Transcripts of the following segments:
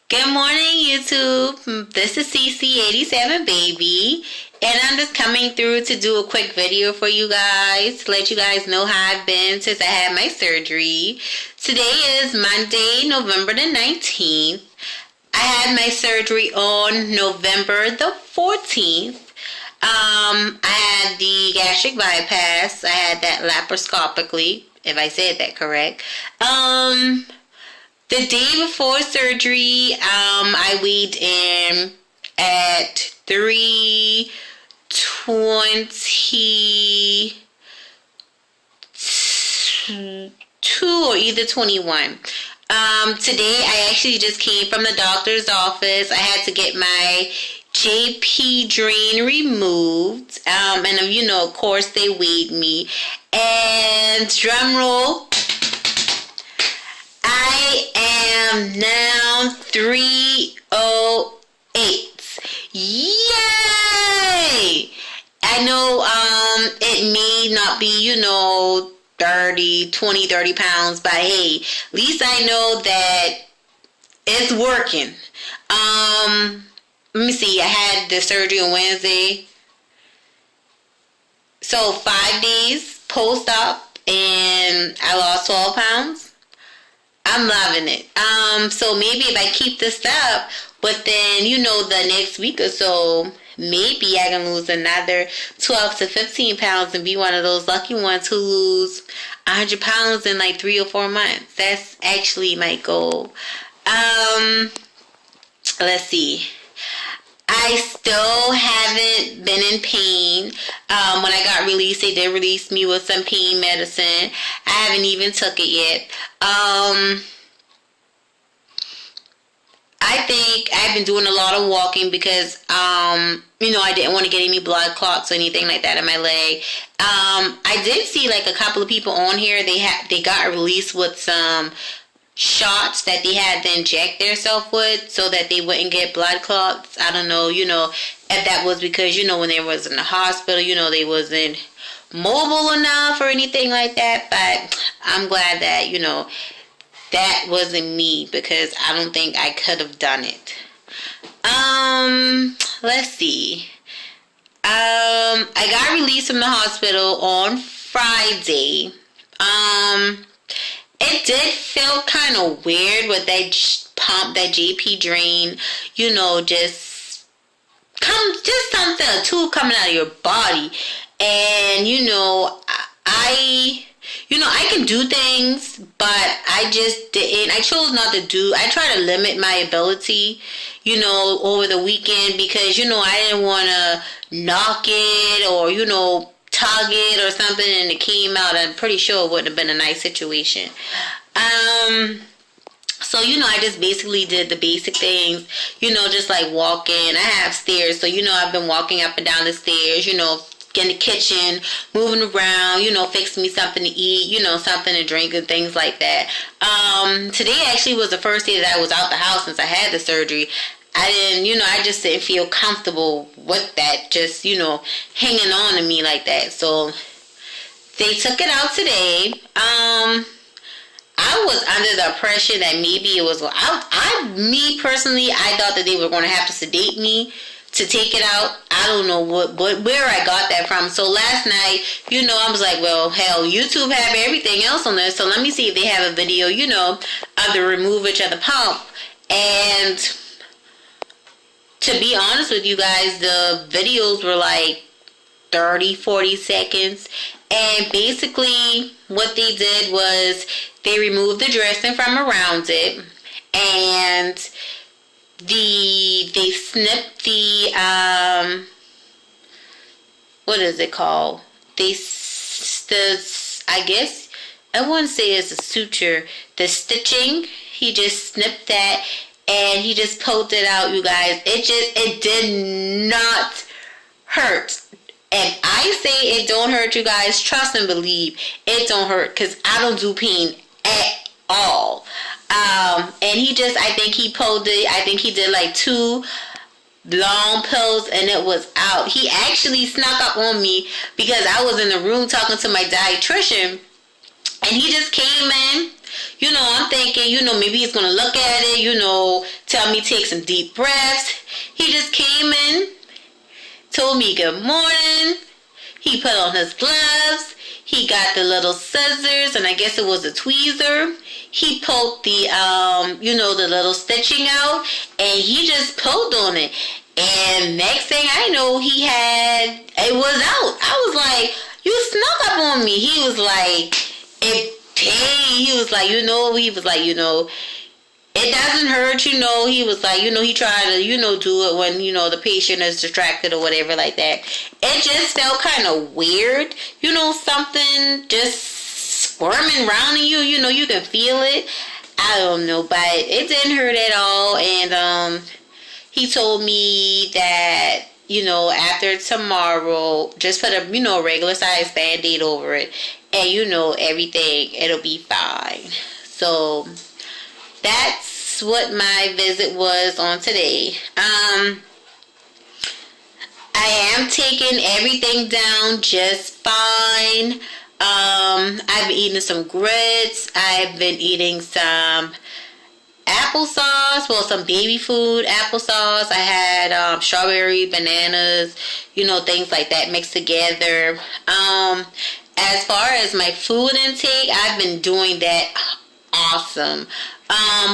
Good morning, YouTube. This is CC87 baby, and I'm just coming through to do a quick video for you guys to let you guys know how I've been since I had my surgery. Today is Monday, November the 19th. I had my surgery on November the 14th. I had the gastric bypass. I had that laparoscopically, if I said that correct. The day before surgery, I weighed in at 322 or either 21. Today I actually just came from the doctor's office. I had to get my JP drain removed. And of course they weighed me. And drum roll, I am now 308. Yay! I know it may not be, 30 pounds, but hey, at least I know that it's working. Let me see, I had the surgery on Wednesday. So 5 days post-op and I lost 12 pounds. I'm loving it. So maybe if I keep this up, but then, the next week or so, maybe I can lose another 12 to 15 pounds and be one of those lucky ones who lose 100 pounds in like 3 or 4 months. That's actually my goal. Let's see. I still haven't been in pain. When I got released, they did release me with some pain medicine. I haven't even took it yet. I think I've been doing a lot of walking because, I didn't want to get any blood clots or anything like that in my leg. I did see like a couple of people on here. They got released with some shots that they had to inject themselves with so that they wouldn't get blood clots. I don't know, if that was because, when they was in the hospital, they wasn't mobile enough or anything like that. But I'm glad that, that wasn't me because I don't think I could have done it. Let's see. I got released from the hospital on Friday. It did feel kind of weird with that pump, that JP drain, just something, a tube coming out of your body. And, I can do things, but I just didn't. I chose not to do. I try to limit my ability, over the weekend because, I didn't want to knock it or, tug it or something and it came out. I'm pretty sure it wouldn't have been a nice situation. So, I just basically did the basic things, just like walking. I have stairs, so, I've been walking up and down the stairs, in the kitchen, moving around, fixing me something to eat, something to drink and things like that. Today actually was the first day that I was out the house since I had the surgery. I just didn't feel comfortable with that, just, hanging on to me like that. So they took it out today. I was under the impression that maybe it was, me personally, I thought that they were going to have to sedate me to take it out. I don't know where I got that from. So last night, I was like, well, hell, YouTube have everything else on there. So let me see if they have a video, of the removage of the pump. And to be honest with you guys, the videos were like 30, 40 seconds. And basically what they did was they removed the dressing from around it. And they snipped the, what is it called? I guess, I wouldn't say it's a suture. The stitching, he just snipped that and he just pulled it out, you guys. It did not hurt. And I say it don't hurt, you guys. Trust and believe. It don't hurt because I don't do pain at all. And I think he pulled it. I think he did like 2 long pills and it was out. He actually snuck up on me because I was in the room talking to my dietitian and he just came in I'm thinking, maybe he's going to look at it, tell me take some deep breaths. He just came in, told me good morning. He put on his gloves. He got the little scissors, and I guess it was a tweezer. He pulled the, the little stitching out, and he just pulled on it. And next thing I know, it was out. I was like, you snuck up on me. He was like, it pain. He was like, it doesn't hurt, He was like, he tried to, do it when, the patient is distracted or whatever like that. It just felt kind of weird, something just squirming around in you, you can feel it. I don't know, but it didn't hurt at all. And he told me that, after tomorrow, just put a, regular size Band-Aid over it. And, everything, it'll be fine. So, that's what my visit was on today. I am taking everything down just fine. I've been eating some grits. I've been eating some applesauce. Well, some baby food applesauce. I had strawberry, bananas, things like that mixed together. As far as my food intake, I've been doing that awesome.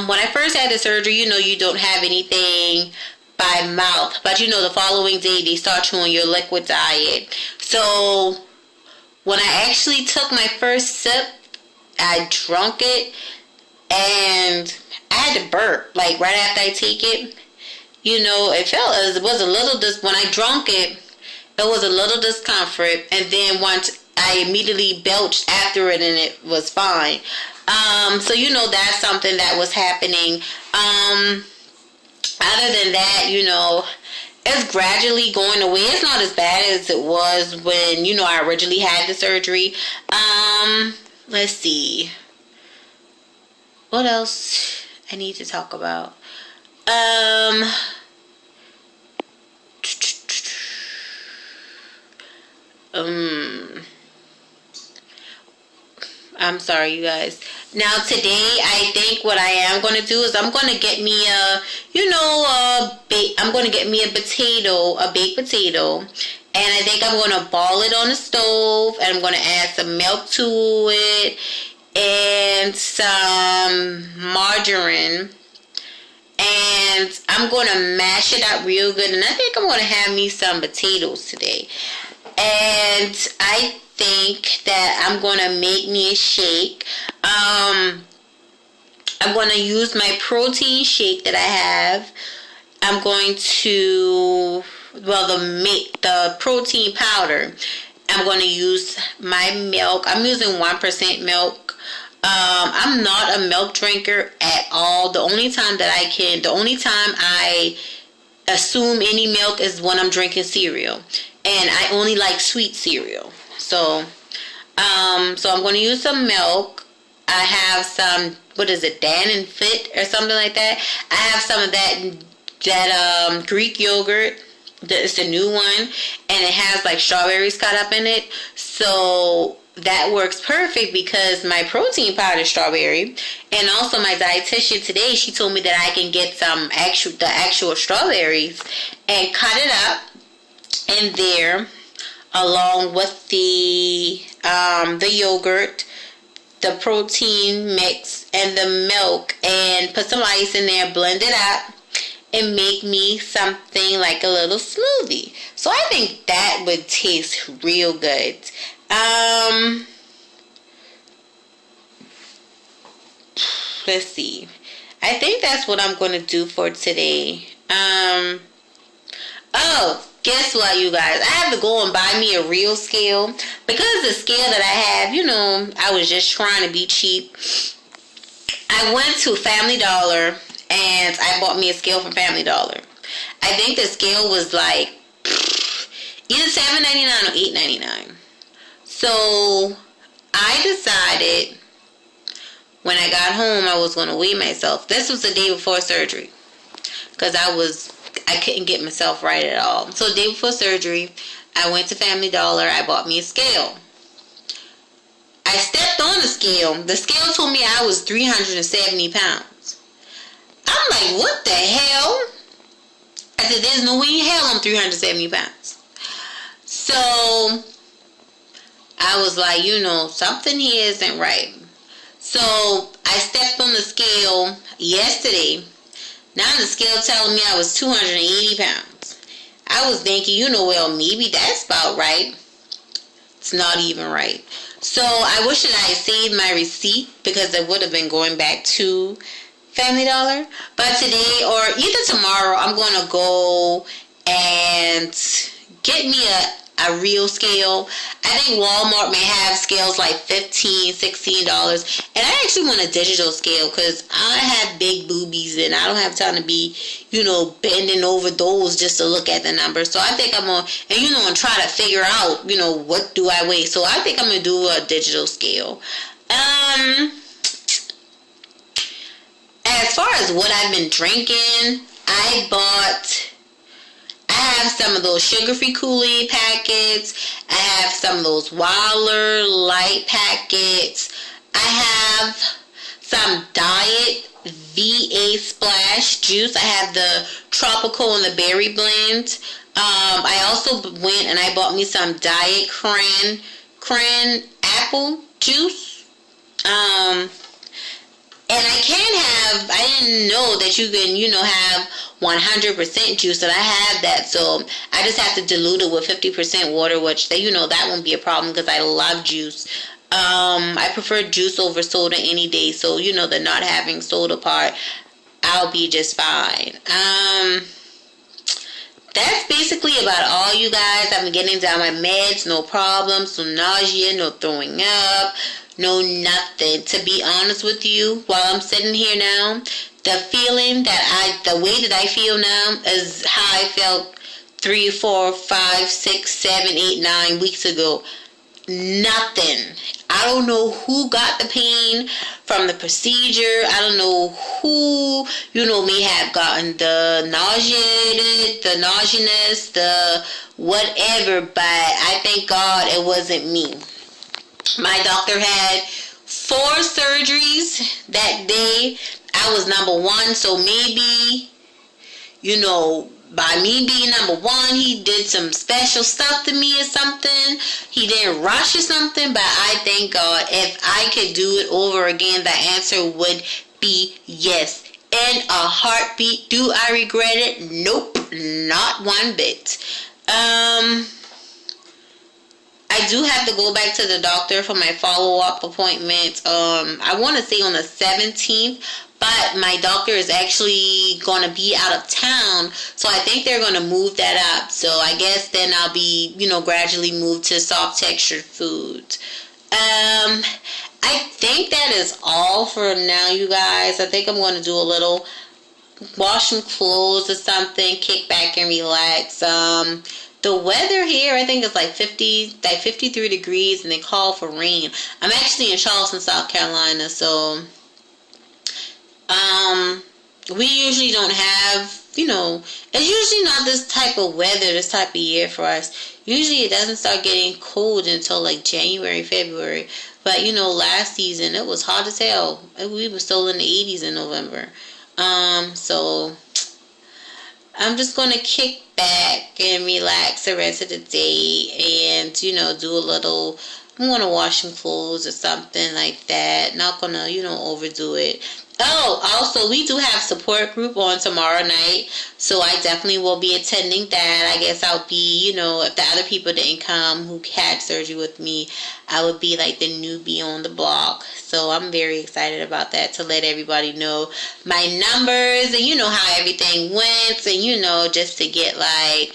When I first had the surgery, you don't have anything by mouth. But, the following day, they start you on your liquid diet. So, when I actually took my first sip, I drunk it. And I had to burp, like, right after I take it. It was a little, when I drunk it, it was a little discomfort. And then once I immediately belched after it, and it was fine. So, that's something that was happening. Other than that, it's gradually going away. It's not as bad as it was when, I originally had the surgery. Let's see. What else I need to talk about? I'm sorry, you guys. Now, today, I think what I am going to do is I'm going to get me I'm going to get me a baked potato. And I think I'm going to ball it on the stove. And I'm going to add some milk to it. And some margarine. And I'm going to mash it up real good. And I think I'm going to have me some potatoes today. And I think that I'm going to make me a shake. I'm going to use my protein shake that I have. I'm going to, the protein powder. I'm going to use my milk. I'm using 1% milk. I'm not a milk drinker at all. The only time I assume any milk is when I'm drinking cereal. And I only like sweet cereal. So I'm going to use some milk. I have some, Dan and Fit or something like that. I have some of that Greek yogurt. It's a new one. And it has like strawberries cut up in it. So that works perfect because my protein powder is strawberry. And also my dietitian today, she told me that I can get the actual strawberries and cut it up in there along with the yogurt, the protein mix, and the milk, and put some ice in there, blend it up, and make me something like a little smoothie. So I think that would taste real good. Let's see. I think that's what I'm going to do for today. Guess what, you guys? I have to go and buy me a real scale. Because the scale that I have, I was just trying to be cheap. I went to Family Dollar and I bought me a scale from Family Dollar. I think the scale was like either $7.99 or $8.99. So I decided when I got home I was going to weigh myself. This was the day before surgery. Because I couldn't get myself right at all. So the day before surgery, I went to Family Dollar. I bought me a scale. I stepped on the scale. The scale told me I was 370 pounds. I'm like, what the hell? I said, there's no way in hell I'm 370 pounds. So I was like, something here isn't right. So I stepped on the scale yesterday. Now the scale telling me I was 280 pounds. I was thinking, well, maybe that's about right. It's not even right. So I wish that I had saved my receipt, because I would have been going back to Family Dollar. But today or either tomorrow, I'm going to go and get me a real scale. I think Walmart may have scales like $15, $16. And I actually want a digital scale, because I have big boobies and I don't have time to be, bending over those just to look at the number. So I think I'm going to, and try to figure out, what do I weigh. So I think I'm going to do a digital scale. As far as what I've been drinking, I have some of those sugar-free Kool-Aid packets. I have some of those Wilder Light packets. I have some Diet VA Splash juice. I have the tropical and the berry blend. I also went and I bought me some Diet cran apple juice. And I didn't know that you can, have 100% juice, and I have that, so I just have to dilute it with 50% water, which, that won't be a problem, because I love juice. I prefer juice over soda any day, so, the not having soda part, I'll be just fine. That's basically about all, you guys. I'm getting down my meds, no problems, no nausea, no throwing up, no nothing. To be honest with you, while I'm sitting here now, the way that I feel now is how I felt 3, 4, 5, 6, 7, 8, 9 weeks ago. Nothing. I don't know who got the pain from the procedure. I don't know who, may have gotten the nauseated, the nauseousness, the whatever, but I thank God it wasn't me. My doctor had 4 surgeries that day. I was number 1, so maybe, by me being number 1, he did some special stuff to me or something. He didn't rush or something, but I thank God. If I could do it over again, the answer would be yes. In a heartbeat. Do I regret it? Nope, not one bit. I do have to go back to the doctor for my follow-up appointment. I want to say on the 17th, but my doctor is actually going to be out of town, so I think they're going to move that up. So I guess then I'll be, gradually moved to soft textured foods. I think that is all for now, you guys. I think I'm going to do a little wash some clothes or something, kick back and relax. The weather here, I think, is like 53 degrees, and they call for rain. I'm actually in Charleston, South Carolina, so we usually don't have, it's usually not this type of weather, this type of year for us. Usually it doesn't start getting cold until like January, February. But, last season, it was hot as hell. We were still in the 80s in November. So I'm just going to kick back and relax the rest of the day and, do a little, I'm going to wash some clothes or something like that. Not going to, overdo it. Oh, also, we do have support group on tomorrow night, so I definitely will be attending that. I guess I'll be, if the other people didn't come who had surgery with me, I would be like the newbie on the block. So I'm very excited about that, to let everybody know my numbers and, how everything went, and, just to get like,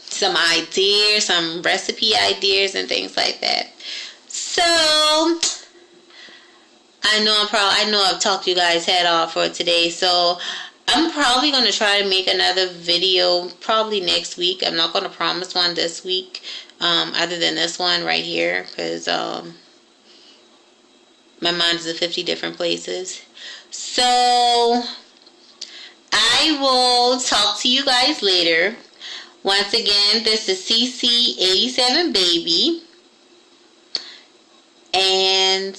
some ideas, some recipe ideas and things like that. So I know I've talked you guys head off for today, so I'm probably going to try to make another video probably next week. I'm not going to promise one this week, other than this one right here, because my mind is in 50 different places. So I will talk to you guys later. Once again, this is CC87 Baby. And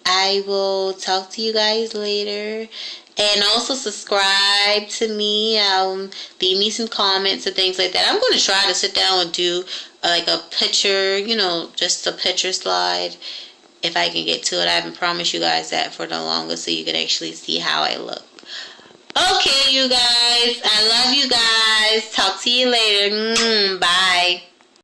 I will talk to you guys later. And also subscribe to me. Leave me some comments and things like that. I'm going to try to sit down and do like a picture, just a picture slide. If I can get to it, I haven't promised you guys that for the longest, so you can actually see how I look. Okay, you guys. I love you guys. Talk to you later. Bye.